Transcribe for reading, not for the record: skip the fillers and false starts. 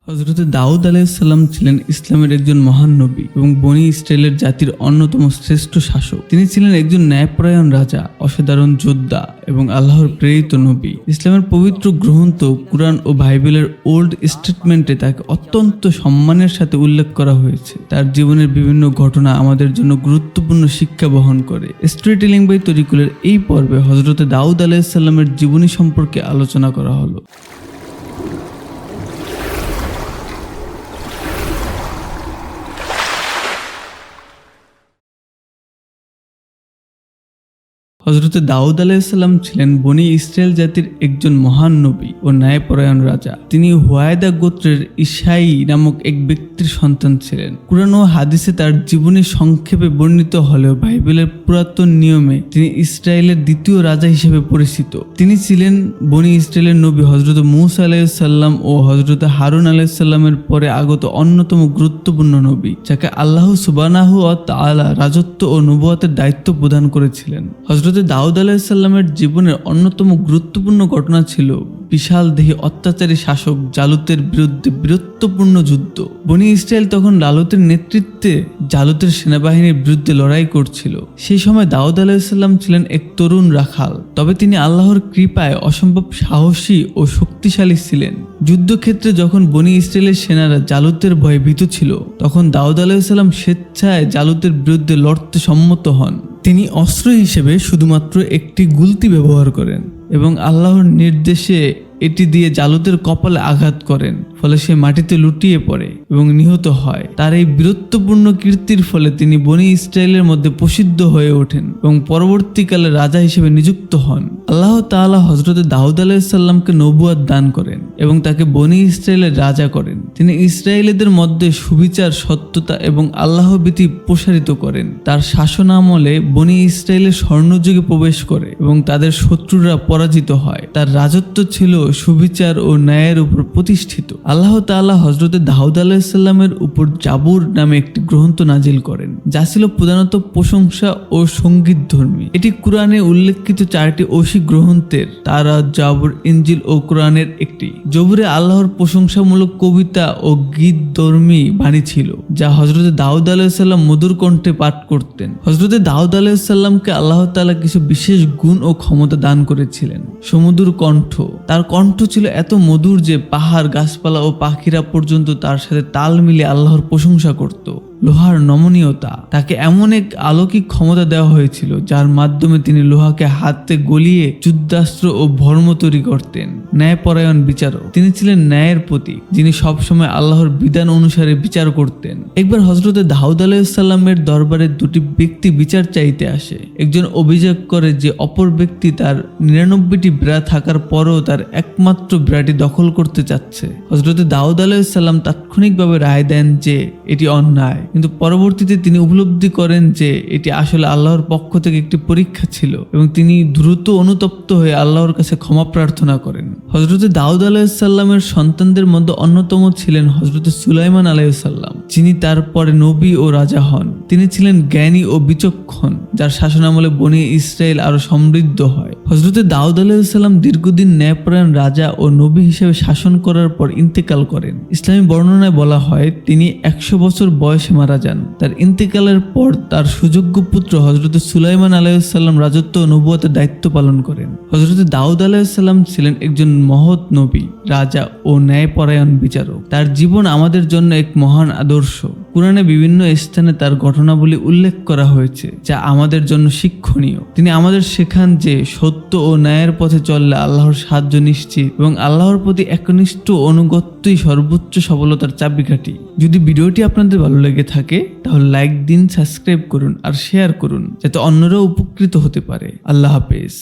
হযরতে দাউদ আলাইহিসসালাম ছিলেন ইসলামের একজন মহান নবী এবং বনী ইসরায়েলের জাতির অন্যতম শ্রেষ্ঠ শাসক। তিনি ছিলেন একজন ন্যায়পরায়ণ রাজা, অসাধারণ যোদ্ধা এবং আল্লাহর প্রেরিত নবী। ইসলামের পবিত্র গ্রন্থ কুরআন ও বাইবেলের ওল্ড স্টেটমেন্টে তাকে অত্যন্ত সম্মানের সাথে উল্লেখ করা হয়েছে। তার জীবনের বিভিন্ন ঘটনা আমাদের জন্য গুরুত্বপূর্ণ শিক্ষা বহন করে। স্টোরি টেলিং বাই তরিকুলের এই পর্বে হযরতে দাউদ আলাইহিসসালামের জীবনী সম্পর্কে আলোচনা করা হলো। হযরতে দাউদ আলাইহিসসালাম ছিলেন বনী ইসরায়েল জাতির একজন মহান নবী ও ন্যায়পরায়ণ রাজা। তিনি হুয়ায়দা গোত্রের ইশাই নামক এক ব্যক্তির সন্তান ছিলেন। কুরআন ও হাদিসে তার জীবনী সংক্ষেপে বর্ণিত হলেও বাইবেলের পুরাতন নিয়মে তিনি ইসরায়েলের দ্বিতীয় রাজা হিসেবে পরিচিত। তিনি ছিলেন বনী ইসরায়েলের নবী হযরতে মূসা আলাইহিসসালাম ও হযরতে হারুন আলাইহিসসালামের পরে আগত অন্যতম গুরুত্বপূর্ণ নবী, যাকে আল্লাহ সুবহানাহু ওয়া তাআলা রাজত্ব ও নবুয়তের দায়িত্ব প্রদান করেছিলেন। হযরতে দাউদ আলাইহিসসালামের জীবনের অন্যতম গুরুত্বপূর্ণ ঘটনা ছিল বিশাল দেহী অত্যাচারী শাসক জালুতের বিরুদ্ধে বীরত্বপূর্ণ যুদ্ধ। বনী ইসরায়েল তখন লালুতের নেতৃত্বে জালুতের সেনাবাহিনীর বিরুদ্ধে লড়াই করছিল। সেই সময় দাউদ আলাইহিসসালাম ছিলেন এক তরুণ রাখাল, তবে তিনি আল্লাহর কৃপায় অসম্ভব সাহসী ও শক্তিশালী ছিলেন। যুদ্ধক্ষেত্রে যখন বনী ইসরায়েলের সেনারা জালুতের ভয়ে ভীত ছিল, তখন দাউদ আলাইহিসসালাম স্বেচ্ছায় জালুতের বিরুদ্ধে লড়তে সম্মত হন। তিনি অস্ত্র হিসেবে শুধুমাত্র একটি গুলতি ব্যবহার করেন এবং আল্লাহর নির্দেশে এটি দিয়ে জালুতের কপালে আঘাত করেন, ফলে সে মাটিতে লুটিয়ে পড়ে এবং নিহত হয়। তার এই বীরত্বপূর্ণ কীর্তির ফলে তিনি বনী ইসরায়েলের মধ্যে প্রসিদ্ধ হয়ে ওঠেন এবং পরবর্তীকালে রাজা হিসেবে নিযুক্ত হন। আল্লাহ তাআলা হযরতে দাউদ আলাইহিসসালামকে নবুয়ত দান করেন এবং তাকে বনী ইসরায়েলের রাজা করেন। তিনি ইসরায়েলিদের মধ্যে সুবিচার, সত্যতা এবং আল্লাহভীতি প্রসারিত করেন। তার শাসন আমলে বনী ইসরায়েলের স্বর্ণযুগে প্রবেশ করে এবং তাদের শত্রুরা পরাজিত হয়। তার রাজত্ব ছিল সুবিচার ও ন্যায়ের উপর প্রতিষ্ঠিত। আল্লাহ তাআলা হযরতে দাউদ আলাইহিসসালামের উপর জাবুর নামে একটি গ্রন্থ নাজিল করেন, যা ছিল প্রধানত প্রশংসা ও সঙ্গীত ধর্মী। এটি কুরআনে উল্লেখিত 4টি ঐশী গ্রন্থের তাওরাত, জাবুর, ইনজিল ও কোরআনের একটি। জবুরে আল্লাহর প্রশংসামূলক কবিতা ও গীত ধর্মী বাণী ছিল, যা হযরতে দাউদ আলাইহিসসালাম মধুর কণ্ঠে পাঠ করতেন। হযরতে দাউদ আলাইহিসসালামকে আল্লাহ তাআলা কিছু বিশেষ গুণ ও ক্ষমতা দান করেছিলেন। সুমধুর কণ্ঠ। তার কণ্ঠ ছিল এত মধুর যে পাহাড়, গাছপালা ও পাখিরা পর্যন্ত তার সাথে তাল মিলিয়ে আল্লাহর প্রশংসা করত। লোহার নমনীয়তা। তাকে এমন এক অলৌকিক ক্ষমতা দেওয়া হয়েছিল, যার মাধ্যমে তিনি লোহাকে হাতে গলিয়ে যুদ্ধাস্ত্র ও ভর্ম তৈরি করতেন। ন্যায়পরায়ণ বিচারক। তিনি ছিলেন ন্যায়ের প্রতীক, যিনি সবসময় আল্লাহর বিধান অনুসারে বিচার করতেন। একবার হযরতে দাউদ আলাইহিসসালামের দরবারে দুটি ব্যক্তি বিচার চাইতে আসে। একজন অভিযোগ করে যে অপর ব্যক্তি তার 99টি ভেড়া থাকার পরও তার একমাত্র ভেড়াটি দখল করতে চাচ্ছে। হযরতে দাউদ আলাইহিসসালাম তাৎক্ষণিকভাবে রায় দেন যে এটি অন্যায়, কিন্তু পরবর্তীতে তিনি উপলব্ধি করেন যে এটি আসলে আল্লাহর পক্ষ থেকে একটি পরীক্ষা ছিল এবং তিনি দ্রুত অনুতপ্ত হয়ে আল্লাহর কাছে ক্ষমা প্রার্থনা করেন। হযরতে দাউদ আলাইহিসসালামের সন্তানদের মধ্যে অন্যতম ছিলেন হযরতে সুলাইমান আলাইহিসসালাম, যিনি তারপরে নবী ও রাজা হন। তিনি ছিলেন জ্ঞানী ও বিচক্ষণ, যার শাসনামলে বনী ইসরায়েল আরো সমৃদ্ধ হয়। হযরতে দাউদ আলাইহিসসালাম দীর্ঘদিন ন্যায়পরায়ণ রাজা ও নবী হিসেবে শাসন করার পর ইন্তেকাল করেন। ইসলামী বর্ণনায় বলা হয় তিনি 100 বছর বয়সে মারা যান। তার ইন্তেকালের পর তার সুযোগ্য পুত্র হযরতে সুলাইমান আলাইহিসসালাম রাজত্ব ও নবুয়তের দায়িত্ব পালন করেন। হযরতে দাউদ আলাইহিসসালাম ছিলেন একজন মহৎ নবী, রাজা ও ন্যায়পরায়ণ বিচারক। তার জীবন আমাদের জন্য এক মহান আদর্শ। কুরআনে বিভিন্ন স্থানে তার ঘটনাবলী উল্লেখ করা হয়েছে, যা আমাদের জন্য শিক্ষণীয়। তিনি আমাদের শেখান যে সত্য ও ন্যায়ের পথে চললে আল্লাহর সাহায্য নিশ্চিত এবং আল্লাহর প্রতি একনিষ্ঠ অনুগত্যই সর্বোচ্চ সফলতার চাবিকাঠি। যদি ভিডিওটি আপনাদের ভালো লেগে থাকে তাহলে লাইক দিন, সাবস্ক্রাইব করুন আর শেয়ার করুন, যাতে অন্যরাও উপকৃত হতে পারে। আল্লাহ হাফেজ।